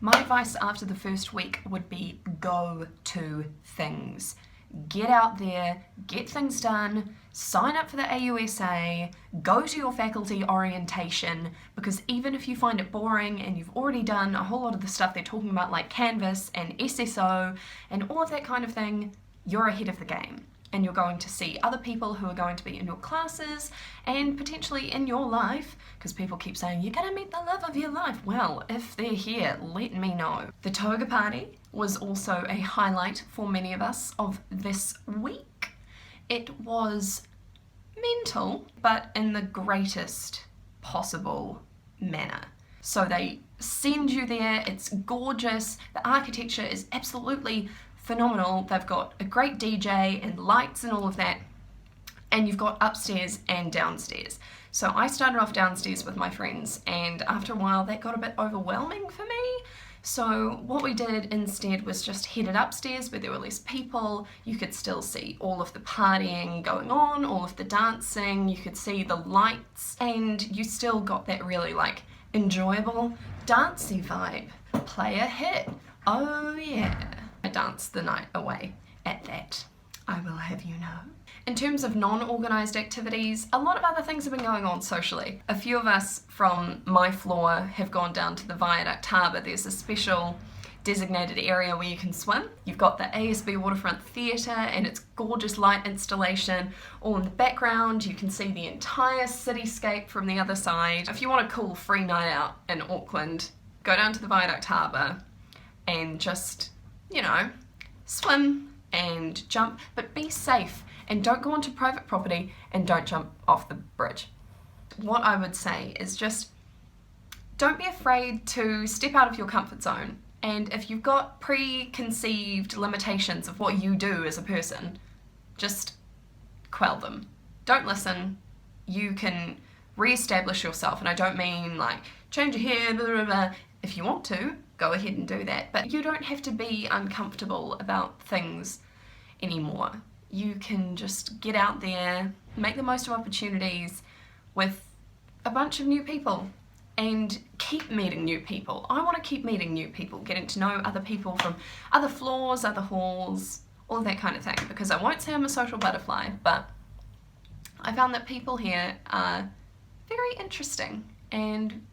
My advice after the first week would be go to things. Get out there, get things done, sign up for the AUSA, go to your faculty orientation, because even if you find it boring and you've already done a whole lot of the stuff they're talking about like Canvas and SSO and all of that kind of thing, you're ahead of the game. And you're going to see other people who are going to be in your classes and potentially in your life, because people keep saying you're going to meet the love of your life. Well, if they're here, let me know. The toga party was also a highlight for many of us of this week. It was mental, but in the greatest possible manner. So they send you there, it's gorgeous, the architecture is absolutely phenomenal. They've got a great DJ and lights and all of that, and you've got upstairs and downstairs. So I started off downstairs with my friends, and after a while that got a bit overwhelming for me. So what we did instead was just headed upstairs where there were less people. You could still see all of the partying going on, all of the dancing, you could see the lights, and you still got that really like enjoyable dancey vibe. Play a hit. Oh yeah. I danced the night away at that, I will have you know. In terms of non-organised activities, a lot of other things have been going on socially. A few of us from my floor have gone down to the Viaduct Harbour. There's a special designated area where you can swim. You've got the ASB Waterfront Theatre and its gorgeous light installation all in the background. You can see the entire cityscape from the other side. If you want a cool free night out in Auckland, go down to the Viaduct Harbour and just, you know, swim and jump, but be safe and don't go onto private property and don't jump off the bridge. What I would say is just don't be afraid to step out of your comfort zone, and if you've got preconceived limitations of what you do as a person, just quell them. Don't listen. You can re-establish yourself, and I don't mean like change your hair, blah, blah, blah. If you want to, go ahead and do that, but you don't have to be uncomfortable about things anymore. You can just get out there, make the most of opportunities with a bunch of new people and keep meeting new people. I want to keep meeting new people, getting to know other people from other floors, other halls, all of that kind of thing, because I won't say I'm a social butterfly, but I found that people here are very interesting and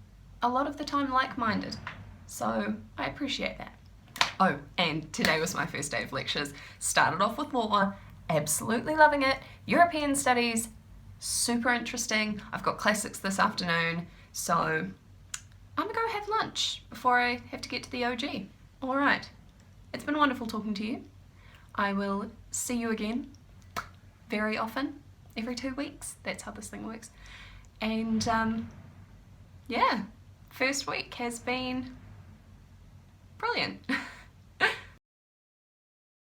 a lot of the time like-minded. So I appreciate that. Oh, and today was my first day of lectures. Started off with law, absolutely loving it. European studies, super interesting. I've got classics this afternoon, so I'm gonna go have lunch before I have to get to the OG. All right, it's been wonderful talking to you. I will see you again very often, every 2 weeks. That's how this thing works. And yeah, first week has been brilliant.